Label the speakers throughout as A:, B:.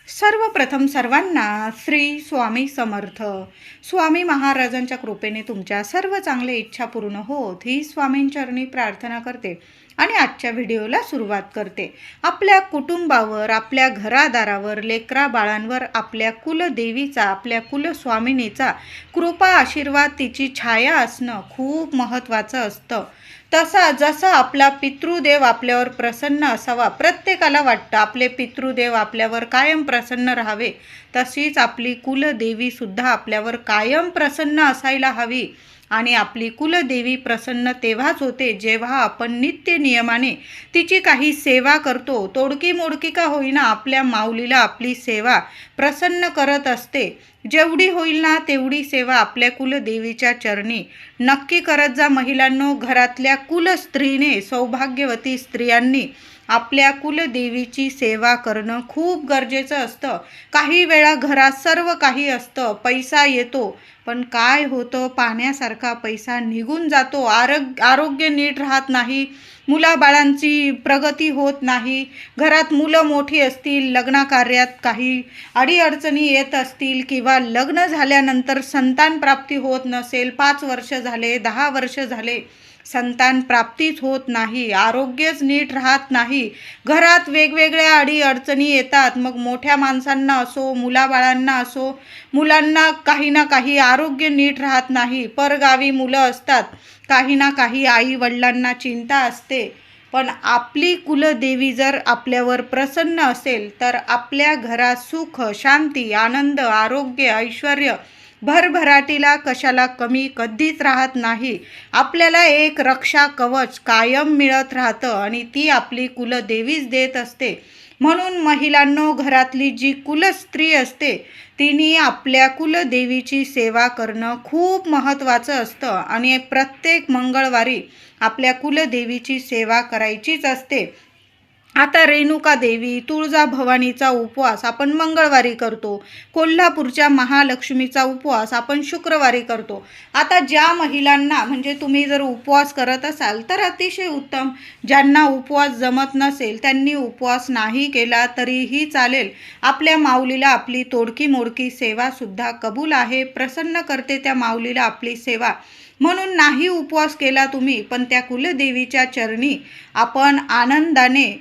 A: सर्वप्रथम सर्वांना श्री स्वामी समर्थ. स्वामी महाराजांच्या कृपेने तुमच्या सर्व चांगल्या इच्छा पूर्ण होत ही स्वामींचरणी प्रार्थना करते आणि आजच्या व्हिडिओला सुरुवात करते. आपल्या कुटुंबावर, आपल्या घरादारावर, लेकरा बाळांवर आपल्या कुलदेवीचा, आपल्या कुलस्वामिनीचा कृपा आशीर्वाद, तिची छाया असणं खूप महत्त्वाचं असतं. जसा आपला पितृदेव आपल्यावर प्रसन्न असावा, प्रत्येकाला वाटतं आपले पितृदेव आपल्यावर कायम प्रसन्न राहावे, तशीच आपली कुलदेवी सुद्धा आपल्यावर कायम प्रसन्न असायला हवी. आणि आपली कुलदेवी प्रसन्न तेव्हाच होते जेव्हा आपण नित्य नियमाने तिची काही सेवा करतो. तोडकी मोडकी का होईना आपल्या माऊलीला आपली सेवा प्रसन्न करत असते. जेवढी होईल ना तेवढी सेवा आपल्या कुलदेवीच्या चरणी नक्की करत जा महिलांनो. घरातल्या कुलस्त्रीने, सौभाग्यवती स्त्रियांनी आपल्या कुलदेवीची सेवा करणं खूप गरजेचं असतं. काही वेळा घरात सर्व काही असतं, पैसा येतो, पण काय होतं, पाण्यासारखा पैसा निघून जातो. आरोग्य नीट राहत नाही, मुलाबाळांची प्रगती होत नाही. घरात मुलं मोठी असतील, लग्नकार्यात काही अडीअडचणी येत असतील, किंवा लग्न झाल्यानंतर संतान प्राप्ती होत नसेल, 5 वर्ष झाले, 10 वर्ष झाले, संतान प्राप्तीच होत नाही, आरोग्यच नीट राहत नाही. घरात वेगवेगळ्या अडीअडचणी येतात. मग मोठ्या माणसांना असो, मुलाबाळांना असो, मुलांना काही ना काही आरोग्य नीट राहत नाही. परगावी मुलं असतात, काही ना काही आई वडिलांना चिंता असते. पण आपली कुलदेवी जर आपल्यावर प्रसन्न असेल तर आपल्या घरात सुख, शांती, आनंद, आरोग्य, ऐश्वर्य भरभराटीला कशाला कमी कधीच राहत नाही. आपल्याला एक रक्षा कवच कायम मिळत राहतं आणि ती आपली कुलदेवीच देत असते. म्हणून महिलांनो, घरातली जी कुलस्त्री असते तिने आपल्या कुलदेवीची सेवा करणं खूप महत्त्वाचं असतं आणि प्रत्येक मंगळवारी आपल्या कुलदेवीची सेवा करायचीच असते. आता रेणुका देवी, तुळजाभवानीचा उपवास आपण मंगळवारी करतो. कोल्हापूरच्या महालक्ष्मीचा उपवास आपण शुक्रवारी करतो. आता ज्या महिलांना, म्हणजे तुम्ही जर उपवास करत असाल तर अतिशय उत्तम. ज्यांना उपवास जमत नसेल त्यांनी उपवास नाही केला तरीही चालेल. आपल्या माऊलीला आपली तोडकी मोडकी सेवासुद्धा कबूल आहे. प्रसन्न करते त्या माऊलीला आपली सेवा. म्हणून नाही उपवास केला तुम्ही, पण त्या कुलदेवीच्या चरणी आपण आनंदाने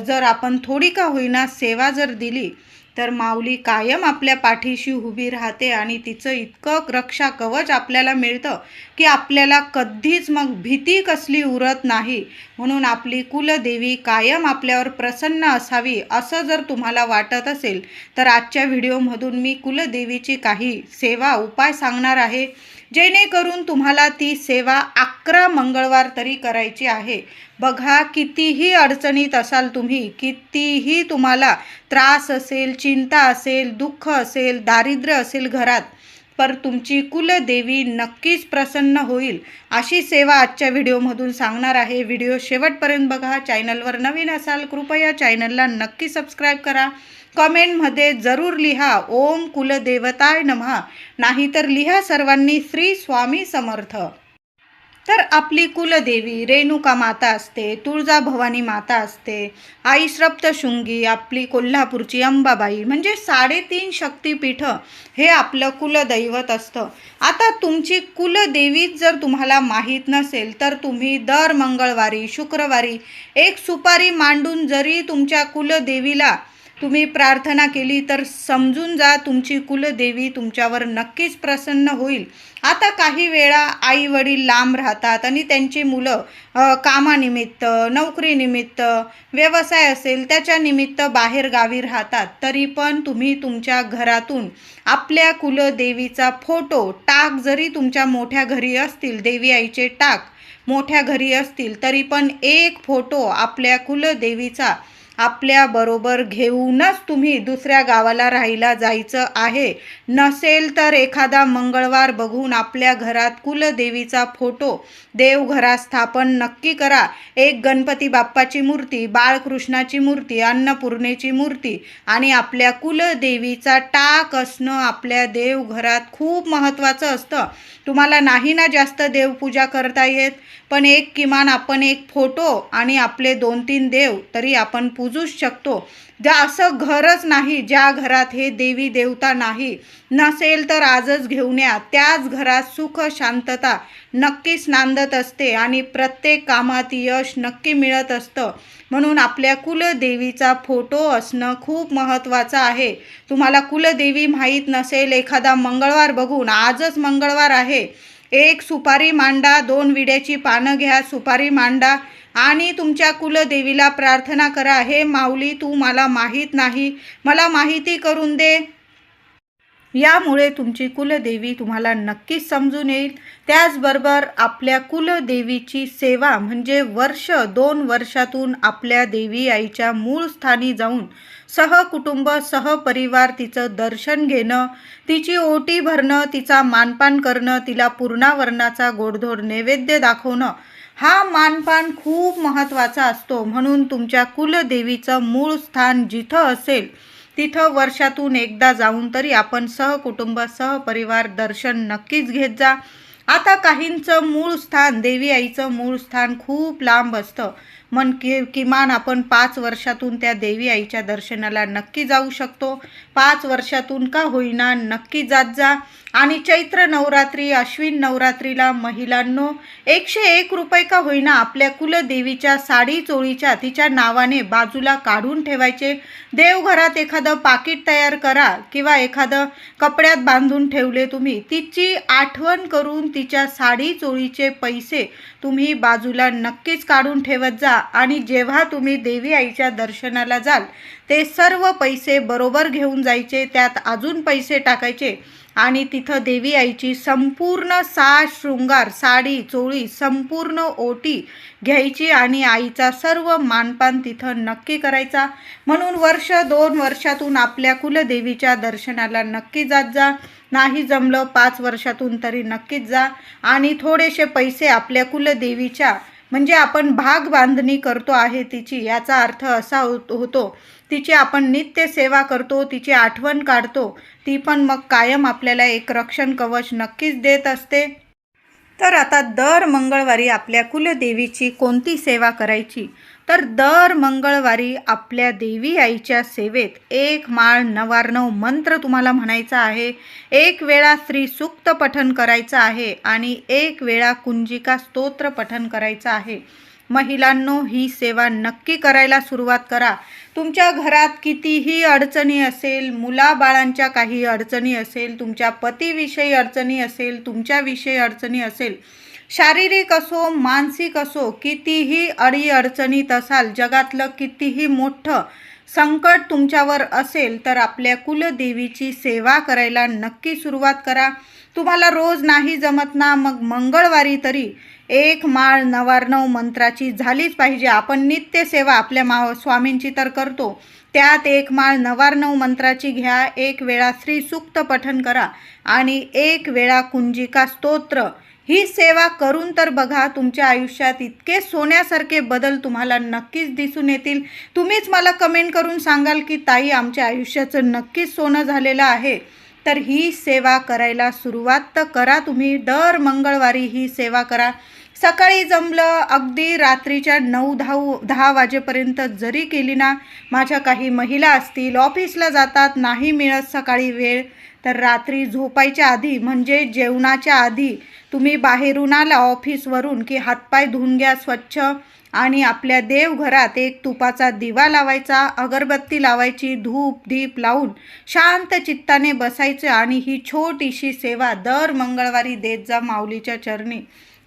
A: जर आपण थोडी का होईना सेवा जर दिली तर माऊली कायम आपल्या पाठीशी उभी राहते आणि तिचं इतकं रक्षा कवच आपल्याला मिळतं की आपल्याला कधीच मग भीती कसली उरत नाही. म्हणून आपली कुलदेवी कायम आपल्यावर प्रसन्न असावी असं जर तुम्हाला वाटत असेल तर आजच्या व्हिडिओमधून मी कुलदेवीची काही सेवा उपाय सांगणार आहे, जेणेकरून तुम्हाला ती सेवा 11 मंगळवार तरी करायची आहे. बघा, कितीही अडचणीत असाल तुम्ही, कितीही तुम्हाला त्रास असेल, चिंता असेल, दुःख असेल, दारिद्र्य असेल घरात, पर तुमची कुलदेवी नक्कीच प्रसन्न होईल अशी सेवा आजच्या व्हिडिओमधून सांगणार आहे. व्हिडिओ शेवटपर्यंत बघा. चॅनलवर नवीन असाल कृपया चॅनलला नक्की सबस्क्राईब करा. कमेंटमध्ये जरूर लिहा ओम कुलदेवताय नमः, नाहीतर लिहा सर्वांनी श्री स्वामी समर्थ. तर आपली कुलदेवी रेणुका माता असते, तुळजाभवानी माता असते, आई सप्तशृंगी, आपली कोल्हापूरची अंबाबाई, म्हणजे 3.5 शक्तिपीठं हे आपलं कुलदैवत असतं. आता तुमची कुलदेवीच जर तुम्हाला माहीत नसेल तर तुम्ही दर मंगळवारी, शुक्रवारी एक सुपारी मांडून जरी तुमच्या कुलदेवीला तुम्ही प्रार्थना केली तर समजून जा तुमची कुलदेवी तुमच्यावर नक्कीच प्रसन्न होईल. आता काही वेळा आई वडील लांब राहतात आणि त्यांची मुलं कामानिमित्त, नोकरीनिमित्त, व्यवसाय असेल त्याच्या निमित्त बाहेर गावी राहतात. तरी पण तुम्ही तुमच्या घरातून आपल्या कुलदेवीचा फोटो टाक, जरी तुमच्या मोठ्या घरी असतील, देवी आईचे टाक मोठ्या घरी असतील, तरी पण एक फोटो आपल्या कुलदेवीचा आपल्याबरोबर घेऊनच तुम्ही दुसऱ्या गावाला राहायला जायचं आहे. नसेल तर एखादा मंगळवार बघून आपल्या घरात कुलदेवीचा फोटो देवघरात स्थापन नक्की करा. एक गणपती बाप्पाची मूर्ती, बाळकृष्णाची मूर्ती, अन्नपूर्णेची मूर्ती आणि आपल्या कुलदेवीचा टाक असणं आपल्या देवघरात खूप महत्त्वाचं असतं. तुम्हाला नाही ना जास्त देवपूजा करता येत, पण किमान आपण एक फोटो आणि आपले 2-3 देव तरी आपण पूजूच शकतो. असं घरच नाही ज्या घरात हे देवी देवता नाही, नसेल तर आजच घेऊन या. त्याच घरात सुख शांतता नक्कीच नांदत असते आणि प्रत्येक कामात यश नक्की मिळत असतं. म्हणून आपल्या कुलदेवीचा फोटो असणं खूप महत्त्वाचं आहे. तुम्हाला कुलदेवी माहीत नसेल, एखादा मंगळवार बघून, आजच मंगळवार आहे, एक सुपारी मांडा, 2 विड्याची पानं घ्या, सुपारी मांडा आणि तुमच्या कुलदेवीला प्रार्थना करा, हे माऊली तू मला माहीत नाही, मला माहिती करून दे. यामुळे तुमची कुलदेवी तुम्हाला नक्कीच समजून येईल. त्याचबरोबर आपल्या कुलदेवीची सेवा म्हणजे 2 वर्षातून आपल्या देवी आईच्या मूळ स्थानी जाऊन सहकुटुंब सहपरिवार तिचं दर्शन घेणं, तिची ओटी भरणं, तिचा मानपान करणं, तिला पूर्णावरणाचा गोडधोड नैवेद्य दाखवणं, हा मानपान खूप महत्त्वाचा असतो. म्हणून तुमच्या कुलदेवीचं मूळ स्थान जिथं असेल तिथं वर्षातून एकदा जाऊन तरी आपण सहकुटुंब सहपरिवार दर्शन नक्कीच घेत जा. आता काहींचं मूळ स्थान, देवी आईचं मूळ स्थान खूप लांब असतं. किमान आपण 5 वर्षातून त्या देवी आईच्या दर्शनाला नक्की जाऊ शकतो. 5 वर्षातून का होईना नक्की जात जा. आणि चैत्र नवरात्री, अश्विन नवरात्रीला महिलांनो 101 रुपये का होईना आपल्या कुलदेवीच्या साडी चोळीच्या तिच्या नावाने बाजूला काढून ठेवायचे. देवघरात एखादं पाकिट तयार करा किंवा एखादं कपड्यात बांधून ठेवले तुम्ही, तिची आठवण करून तिच्या साडी चोळीचे पैसे तुम्ही बाजूला नक्कीच काढून ठेवत जा. आणि जेव्हा तुम्ही देवी आईच्या दर्शनाला जाल ते सर्व पैसे बरोबर घेऊन जायचे, त्यात अजून पैसे टाकायचे आणि तिथं देवी आईची संपूर्ण साज शृंगार, साडी चोळी, संपूर्ण ओटी घ्यायची आणि आईचा सर्व मानपान तिथं नक्की करायचा. म्हणून 2 वर्षातून आपल्या कुलदेवीच्या दर्शनाला नक्की जात जा. नाही जमलं 5 वर्षातून तरी नक्कीच जा. आणि थोडेसे पैसे आपल्या कुलदेवीच्या म्हणजे आपण भाग बांधणी करतो आहे तिची, याचा अर्थ असा होतो तिची आपण नित्य सेवा करतो, तिची आठवण काढतो, ती पण मग कायम आपल्याला एक रक्षण कवच नक्कीच देत असते. तर आता दर मंगळवारी आपल्या कुलदेवीची कोणती सेवा करायची, तर दर मंगळवारी आपल्या देवी आईच्या सेवेत 1 माळ नवार्णव मंत्र तुम्हाला म्हणायचा आहे, 1 वेळा श्री सूक्त पठण करायचं आहे आणि 1 वेळा कुंजिका स्तोत्र पठण करायचं आहे. महिलांनो ही सेवा नक्की करायला सुरुवात करा. तुमच्या घरात कितीही अडचणी असेल, मुलाबाळांच्या काही अडचणी असेल, तुमच्या पतीविषयी अडचणी असेल, तुमच्याविषयी अडचणी असेल, शारीरिक असो मानसिक असो, कितीही अडीअडचणीत असाल, जगातलं कितीही मोठं संकट तुमच्यावर असेल तर आपल्या कुलदेवीची सेवा करायला नक्की सुरुवात करा. तुम्हाला रोज नाही जमत ना, मग मंगळवारी तरी 1 माळ नवार्णव मंत्राची झालीच पाहिजे. आपण नित्य सेवा आपल्या स्वामींची तर करतो, त्यात 1 माळ नवार्णव मंत्राची घ्या, 1 वेळा श्री सूक्त पठण करा आणि 1 वेळा कुंजिका स्तोत्र. ही सेवा करून तर बघा, तुमच्या आयुष्यात इतके सोन्यासारखे बदल तुम्हाला नक्कीच दिसून येतील. तुम्हीच मला कमेंट करून सांगाल की ताई आमच्या आयुष्याचं नक्कीच सोनं झालेलं आहे. तर ही सेवा करायला सुरुवात तर करा तुम्ही. दर मंगळवारी ही सेवा करा. सकाळी जमलं अगदी रात्रीच्या 9-10 वाजेपर्यंत जरी केली ना, माझ्या काही महिला असतील ऑफिसला जातात, नाही मिळत सकाळी वेळ, तर रात्री झोपायच्या आधी म्हणजे जेवणाच्या आधी तुम्ही बाहेरून आला ऑफिसवरून की हातपाय धुवून घ्या स्वच्छ आणि आपल्या देवघरात एक तुपाचा दिवा लावायचा, अगरबत्ती लावायची, धूप दीप लावून शांत चित्ताने बसायचं आणि ही छोटीशी सेवा दर मंगळवारी देत जा माऊलीच्या चरणी.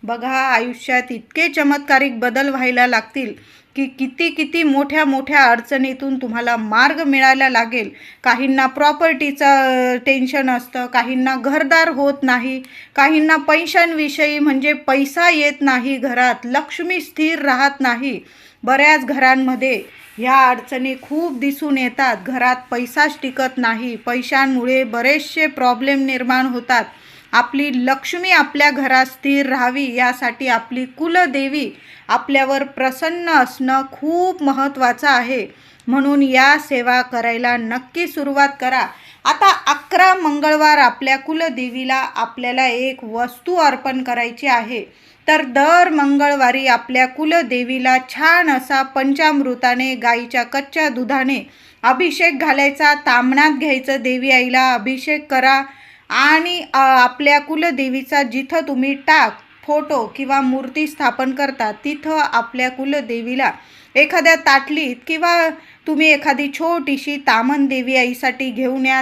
A: बघा आयुष्यात इतके चमत्कारिक बदल व्हायला लागतील की किती मोठ्या मोठ्या अडचणीतून तुम्हाला मार्ग मिळायला लागेल. काहींना प्रॉपर्टीचं टेन्शन असतं, काहींना घरदार होत नाही, काहींना पैशांविषयी म्हणजे पैसा येत नाही, घरात लक्ष्मी स्थिर राहत नाही. बऱ्याच घरांमध्ये ह्या अडचणी खूप दिसून येतात. घरात पैसाच टिकत नाही, पैशांमुळे बरेचसे प्रॉब्लेम निर्माण होतात. आपली लक्ष्मी आपल्या घरात स्थिर राहावी यासाठी आपली कुलदेवी आपल्यावर प्रसन्न असणं खूप महत्त्वाचं आहे. म्हणून या सेवा करायला नक्की सुरुवात करा. आता 11 मंगळवार आपल्या कुलदेवीला आपल्याला एक वस्तू अर्पण करायची आहे. तर दर मंगळवारी आपल्या कुलदेवीला छान असा पंचामृताने, गाईच्या कच्च्या दुधाने अभिषेक घालायचा. ताम्हणात घ्यायचं, देवी आईला अभिषेक करा आणि आपल्या कुलदेवीचा जिथं तुम्ही फोटो किंवा मूर्ती स्थापन करता तिथं आपल्या कुलदेवीला एखाद्या ताटलीत किंवा तुम्ही एखादी छोटीशी ताम्हण देवी आईसाठी घेऊन या.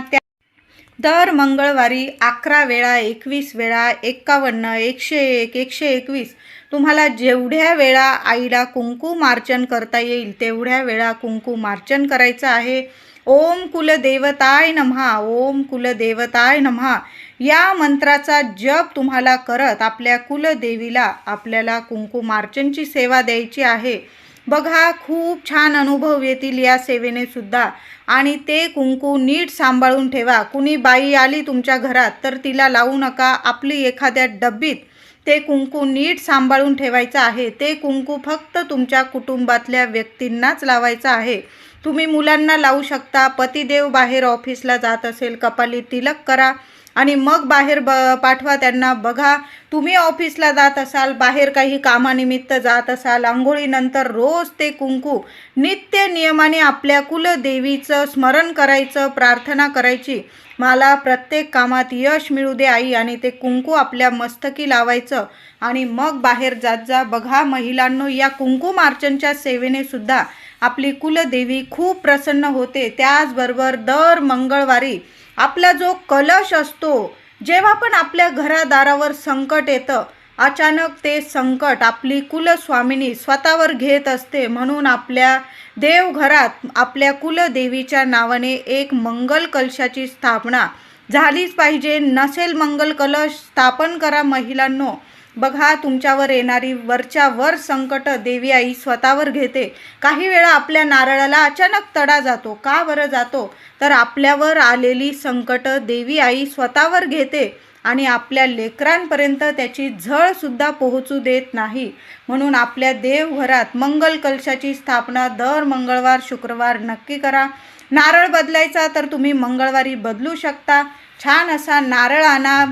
A: दर मंगळवारी 11 वेळा, 21 वेळा, 51, 101, 121 तुम्हाला जेवढ्या वेळा आईला कुंकुमार्चन करता येईल तेवढ्या वेळा कुंकुमार्चन करायचं आहे. ओम कुलदेवताय नमः, ओम कुलदेवताय नमः या मंत्राचा जप तुम्हाला करत आपल्या कुलदेवीला आपल्याला कुंकुमार्चनची सेवा द्यायची आहे. बघा, खूप छान अनुभव येतील या सेवेने सुद्धा. आणि ते कुंकू नीट सांभाळून ठेवा. कुणी बाई आली तुमच्या घरात तर तिला लावू नका. आपली एखाद्या डब्बीत ते कुंकू नीट सांभाळून ठेवायचं आहे. ते कुंकू फक्त तुमच्या कुटुंबातल्या व्यक्तींनाच लावायचं आहे. तुम्ही मुलांना लावू शकता. पतिदेव बाहेर ऑफिसला जात असेल, कपाली तिलक करा आणि मग बाहेर पाठवा त्यांना. बघा, तुम्ही ऑफिसला जात असाल, बाहेर काही कामानिमित्त जात असाल, आंघोळीनंतर रोज ते कुंकू नित्य नियमाने आपल्या कुलदेवीचं स्मरण करायचं, प्रार्थना करायची, मला प्रत्येक कामात यश मिळू दे आई, आणि ते कुंकू आपल्या मस्तकी लावायचं आणि मग बाहेर जात जा. बघा महिलांनो, या कुंकुमार्चनच्या सेवेने सुद्धा आपली कुलदेवी खूप प्रसन्न होते. त्याचबरोबर दर मंगळवारी आपला जो कलश असतो, जेव्हा पण आपल्या घरादारावर संकट येतं, अचानक ते संकट आपली कुलस्वामिनी स्वतःवर घेत असते. म्हणून आपल्या देवघरात आपल्या कुलदेवीच्या नावाने एक मंगल कलशाची स्थापना झालीच पाहिजे. नसेल मंगल कलश, स्थापन करा महिलांनो. बघा, तुमच्यावर येणारी वरच्या वर संकट देवी आई स्वतःवर घेते. काही वेळा आपल्या नारळाला अचानक तडा जातो. का बरं जातो? तर आपल्यावर आलेली संकट देवी आई स्वतःवर घेते आणि आपल्या लेकरांपर्यंत त्याची झळसुद्धा पोहोचू देत नाही. म्हणून आपल्या देवघरात मंगल कलशाची स्थापना दर मंगळवार, शुक्रवार नक्की करा. नारळ बदलायचा तर तुम्ही मंगळवारी बदलू शकता. छान असा नारळ आणा,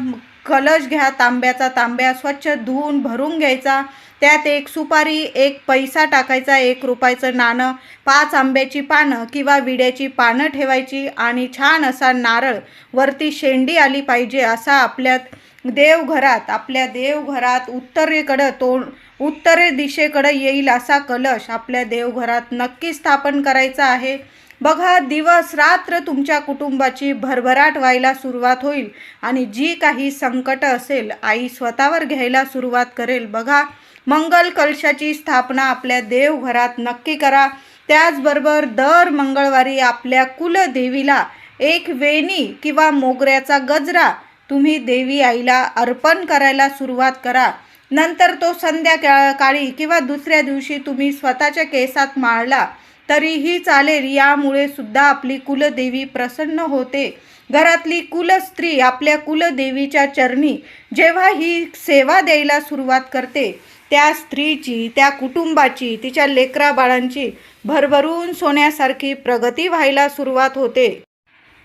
A: कलश घ्या, तांब्याचा तांब्या स्वच्छ धुवून भरून घ्यायचा. त्यात एक सुपारी, एक पैसा टाकायचा, 1 रुपयाचं नाणं, 5 आंब्याची पानं किंवा विड्याची पानं ठेवायची आणि छान असा नारळ, वरती शेंडी आली पाहिजे असा आपल्या देवघरात उत्तरे दिशेकडं येईल असा कलश आपल्या देवघरात नक्की स्थापन करायचा आहे. बघा, दिवस रात्र तुमच्या कुटुंबाची भरभराट व्हायला सुरुवात होईल आणि जी काही संकट असेल आई स्वतःवर घ्यायला सुरुवात करेल. बघा, मंगल कलशाची स्थापना आपल्या देवघरात नक्की करा. त्याचबरोबर दर मंगळवारी आपल्या कुलदेवीला एक वेणी किंवा मोगऱ्याचा गजरा तुम्ही देवी आईला अर्पण करायला सुरुवात करा. नंतर तो संध्याकाळी किंवा दुसऱ्या दिवशी तुम्ही स्वतःच्या केसात माळला तरीही चालेल. यामुळे सुद्धा आपली कुलदेवी प्रसन्न होते. घरातली कुलस्त्री आपल्या कुलदेवीच्या चरणी जेव्हा ही सेवा द्यायला सुरुवात करते, त्या स्त्रीची, त्या कुटुंबाची, तिच्या लेकराबाळांची भरभरून सोन्यासारखी प्रगती व्हायला सुरुवात होते.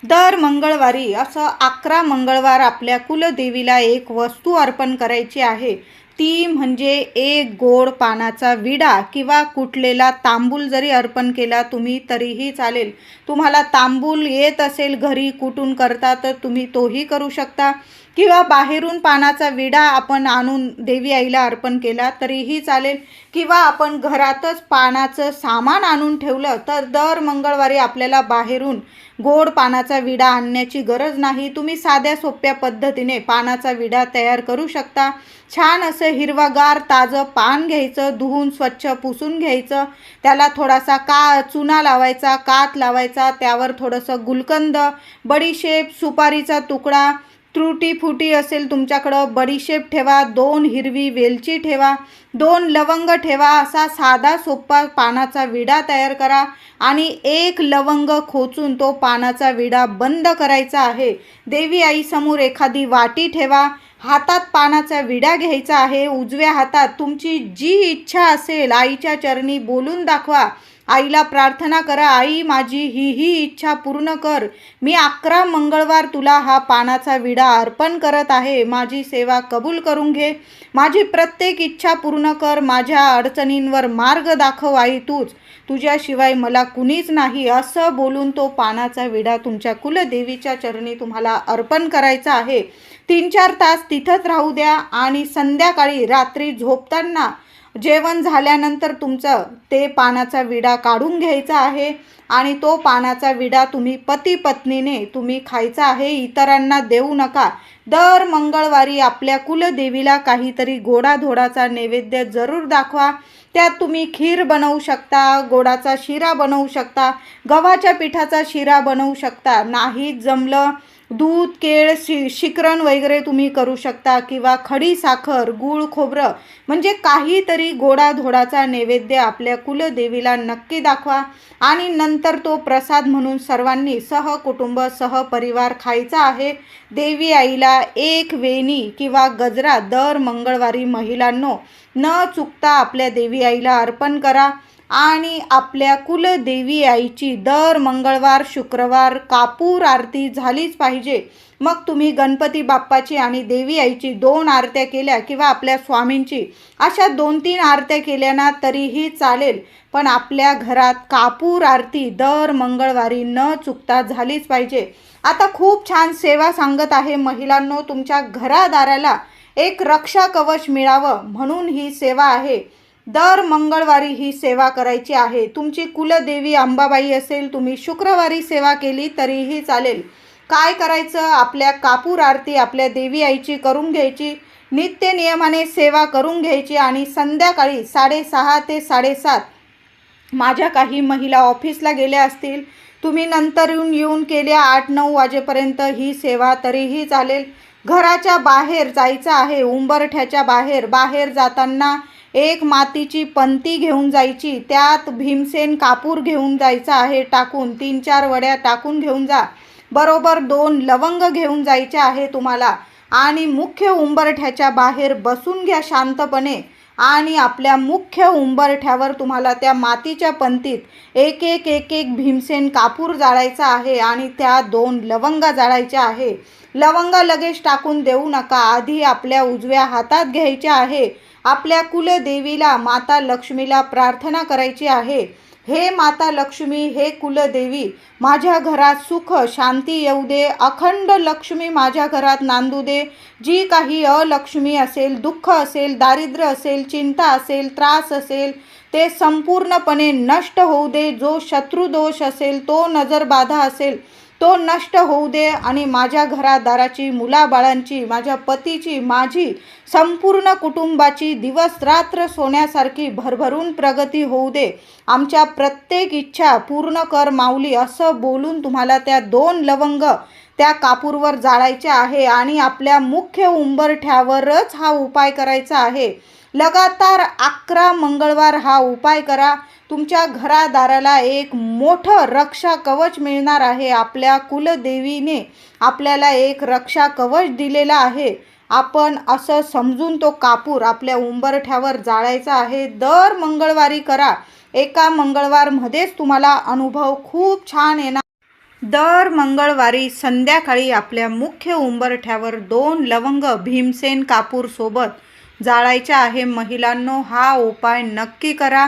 A: दर मंगळवारी असं 11 मंगळवार आपल्या कुलदेवीला एक वस्तू अर्पण करायची आहे. ती म्हणजे एक गोड पानाचा विडा किंवा कुटलेला तांबूल जरी अर्पण केला तुम्ही तरीही चालेल. तुम्हाला तांबूल येत असेल घरी कुटून करता तर तुम्ही तोही करू शकता, किंवा बाहेरून पानाचा विडा आपण आणून देवी आईला अर्पण केला तरीही चालेल, किंवा आपण घरातच पानाचं सामान आणून ठेवलं तर दर मंगळवारी आपल्याला बाहेरून गोड पानाचा विडा आणण्याची गरज नाही. तुम्ही साध्या सोप्या पद्धतीने पानाचा विडा तयार करू शकता. छान असं हिरवागार ताजं पान घ्यायचं, धुवून स्वच्छ पुसून घ्यायचं, त्याला थोडासा चुना लावायचा, कात लावायचा, त्यावर थोडंसं गुलकंद, बडीशेप, सुपारीचा तुकडा, त्रुटी फुटी असेल तुमच्याकडं बडीशेप ठेवा, 2 हिरवी वेलची ठेवा, 2 लवंग ठेवा. असा साधा सोपा पानाचा विडा तयार करा आणि 1 लवंग खोचून तो पानाचा विडा बंद करायचा आहे. देवी आईसमोर एखादी वाटी ठेवा, हातात पानाचा विडा घ्यायचा आहे. उजव्या हातात तुमची जी इच्छा असेल आईच्या चरणी बोलून दाखवा, आईला प्रार्थना करा, आई माझी ही इच्छा पूर्ण कर. मी 11 मंगळवार तुला हा पानाचा विडा अर्पण करत आहे. माझी सेवा कबूल करून घे. माझी प्रत्येक इच्छा पूर्ण कर. माझ्या अडचणींवर मार्ग दाखव आई तूच. तुझ्याशिवाय मला कुणीच नाही. असं बोलून तो पानाचा विडा तुमच्या कुलदेवीच्या चरणी तुम्हाला अर्पण करायचा आहे. 3-4 तास तिथंच राहू द्या आणि संध्याकाळी रात्री झोपताना जेवण झाल्यानंतर तुमचं ते पानाचा विडा काढून घ्यायचा आहे आणि तो पानाचा विडा तुम्ही पती पत्नीने तुम्ही खायचा आहे. इतरांना देऊ नका. दर मंगळवारी आपल्या कुलदेवीला काहीतरी गोडाधोडाचा नैवेद्य जरूर दाखवा. त्यात तुम्ही खीर बनवू शकता, गोडाचा शिरा बनवू शकता, गव्हाच्या पिठाचा शिरा बनवू शकता. नाही जमलं दूध केळ शिकरण वगैरे तुम्ही करू शकता किंवा खडी साखर गूळ खोबरं म्हणजे काहीतरी गोडाधोडाचा नैवेद्य आपल्या कुलदेवीला नक्की दाखवा आणि नंतर तो प्रसाद म्हणून सर्वांनी सहकुटुंब सहपरिवार खायचा आहे. देवी आईला एक वेणी किंवा गजरा दर मंगळवारी महिलांनो न चुकता आपल्या देवी आईला अर्पण करा आणि आपल्या कुलदेवी आईची दर मंगळवार शुक्रवार कापूर आरती झालीच पाहिजे. मग तुम्ही गणपती बाप्पाची आणि देवी आईची 2 आरत्या केल्या किंवा आपल्या स्वामींची अशा 2-3 आरत्या केल्या ना तरीही चालेल, पण आपल्या घरात कापूर आरती दर मंगळवारी न चुकता झालीच पाहिजे. आता खूप छान सेवा सांगत आहे महिलांनो. तुमच्या घरादाराला एक रक्षा कवच मिळावं म्हणून ही सेवा आहे. दर मंगळवारी ही सेवा करायची आहे. तुमची कुलदेवी अंबाबाई असेल, तुम्ही शुक्रवारी सेवा केली तरीही चालेल. काय करायचं, आपल्या कापूर आरती आपल्या देवी आईची करून घ्यायची, नित्य नियमाने सेवा करून घ्यायची आणि संध्याकाळी 6:30 ते 7:30 माझ्या काही महिला ऑफिसला गेल्या असतील, तुम्ही नंतर येऊन केल्या 8-9 वाजेपर्यंत ही सेवा तरीही चालेल. घराच्या बाहेर जायचं आहे, उंबरठ्याच्या बाहेर जाताना एक मातीची पंती घेऊन जायची, त्यात भीमसेन कापूर घेऊन जायचा आहे टाकून, 3-4 वड्या टाकून घेऊन जा. बरोबर 2 लवंग घेऊन जायचे आहे तुम्हाला आणि मुख्य उंबरठ्याच्या बाहेर बसून घ्या शांतपणे आणि आपल्या मुख्य उंबरठ्यावर तुम्हाला त्या मातीच्या पंतीत एक भीमसेन कापूर जाळायचा आहे आणि त्या 2 लवंगा जाळायच्या आहे. लवंगा लगेच टाकून देऊ नका. आधी आपल्या उजव्या हातात घ्यायच्या आहे. आपल्या कुलदेवीला माता लक्ष्मीला प्रार्थना करायची आहे. हे माता लक्ष्मी, हे कुलदेवी, माझ्या घरात सुख शांती येऊ दे. अखंड लक्ष्मी माझ्या घरात नांदू दे. जी काही अलक्ष्मी असेल, दुःख असेल, दारिद्र्य असेल, चिंता असेल, त्रास असेल ते संपूर्णपणे नष्ट होऊ दे. जो शत्रुदोष असेल, तो नजरबाधा असेल तो नष्ट होऊ दे आणि माझ्या घरादाराची, मुलाबाळांची, माझ्या पतीची, माझी संपूर्ण कुटुंबाची दिवस रात्र सोन्यासारखी भरभरून प्रगती होऊ दे. आमच्या प्रत्येक इच्छा पूर्ण कर माऊली असं बोलून तुम्हाला त्या 2 लवंग त्या कापूरवर जाळायचे आहे आणि आपल्या मुख्य उंबरठ्यावरच हा उपाय करायचा आहे. लगातार 11 मंगळवार हा उपाय करा. तुमच्या घरादाराला एक मोठं रक्षा कवच मिळणार आहे. आपल्या कुलदेवीने आपल्याला एक रक्षा कवच दिलेला आहे. आपण असं समजून तो कापूर आपल्या उंबरठ्यावर जाळायचा आहे. दर मंगळवारी करा. एका मंगळवारमध्येच तुम्हाला अनुभव खूप छान येणार. दर मंगळवारी संध्याकाळी आपल्या मुख्य उंबरठ्यावर 2 लवंग भीमसेन कापूर सोबत जाळायचे आहे. महिलांनो, हा उपाय नक्की करा.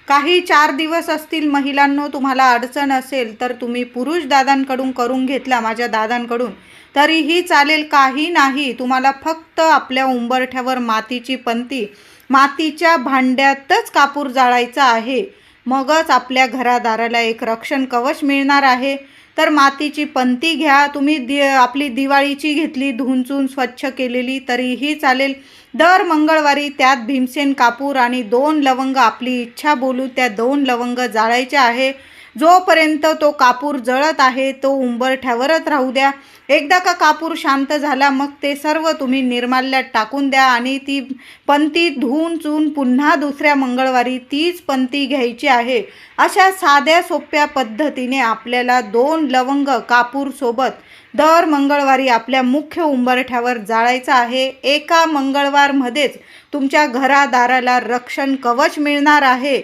A: काही 4 दिवस असतील महिलांनो, तुम्हाला अडचण असेल तर तुम्ही पुरुष दादांकडून करून घेतला, माझ्या दादांकडून, तरीही चालेल. काही नाही, तुम्हाला फक्त आपल्या उंबरठ्यावर मातीची पंती, मातीच्या भांड्यातच कापूर जाळायचा आहे. मगच आपल्या घरादाराला एक रक्षण कवच मिळणार आहे. तर मातीची पंती घ्या. तुम्ही आपली दिवाळीची घेतली, धुंचून स्वच्छ केलेली तरीही चालेल. दर मंगळवारी त्यात भीमसेन कापूर आणि 2 लवंग, आपली इच्छा बोलू त्या 2 लवंग जाळायचे आहे. जोपर्यंत तो कापूर जळत आहे तो उंबरठ्यावरच राहू द्या. एकदा का कापूर शांत झाला मग ते सर्व तुम्ही निर्माल्यात टाकून द्या आणि ती पंती धुवून चून पुन्हा दुसऱ्या मंगळवारी तीच पंती घ्यायची आहे. अशा साध्या सोप्या पद्धतीने आपल्याला 2 लवंग कापूर सोबत दर मंगळवारी आपल्या मुख्य उंबरठ्यावर जाळायचं आहे. एका मंगळवारमध्येच तुमच्या घरादाराला रक्षण कवच मिळणार आहे.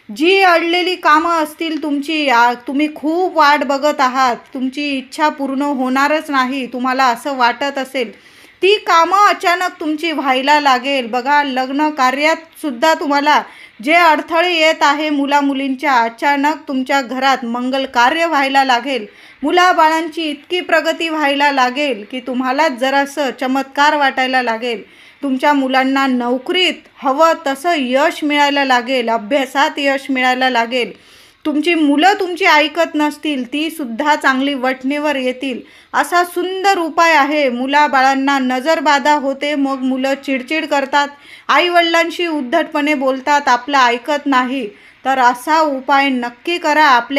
A: जी अडलेली कामं असतील तुमची, तुम्ही खूप वाट बघत आहात, तुमची इच्छा पूर्ण होणारच नाही, तुम्हाला असं वाटत असेल, ती कामं अचानक तुमची व्हायला लागेल. बघा, लग्न कार्यात सुद्धा तुम्हाला जे अडथळे येत आहे मुलामुलींच्या, अचानक तुमच्या घरात मंगल कार्य व्हायला लागेल. मुलाबाळांची इतकी प्रगती व्हायला लागेल की तुम्हालाच जरासं चमत्कार वाटायला लागेल. तुमच्या मुलांना नोकरीत हवं तसं यश मिळायला लागेल, अभ्यासात यश मिळायला लागेल. तुमची मुलं तुमची ऐकत नसतील, ती सुद्धा चांगली वठणीवर येतील. असा सुंदर उपाय आहे. मुलाबाळांना नजरबाधा होते, मग मुलं चिडचिड करतात, आईवडिलांशी उद्धटपणे बोलतात, आपलं ऐकत नाही. तर असा उपाय नक्की करा. आपल्या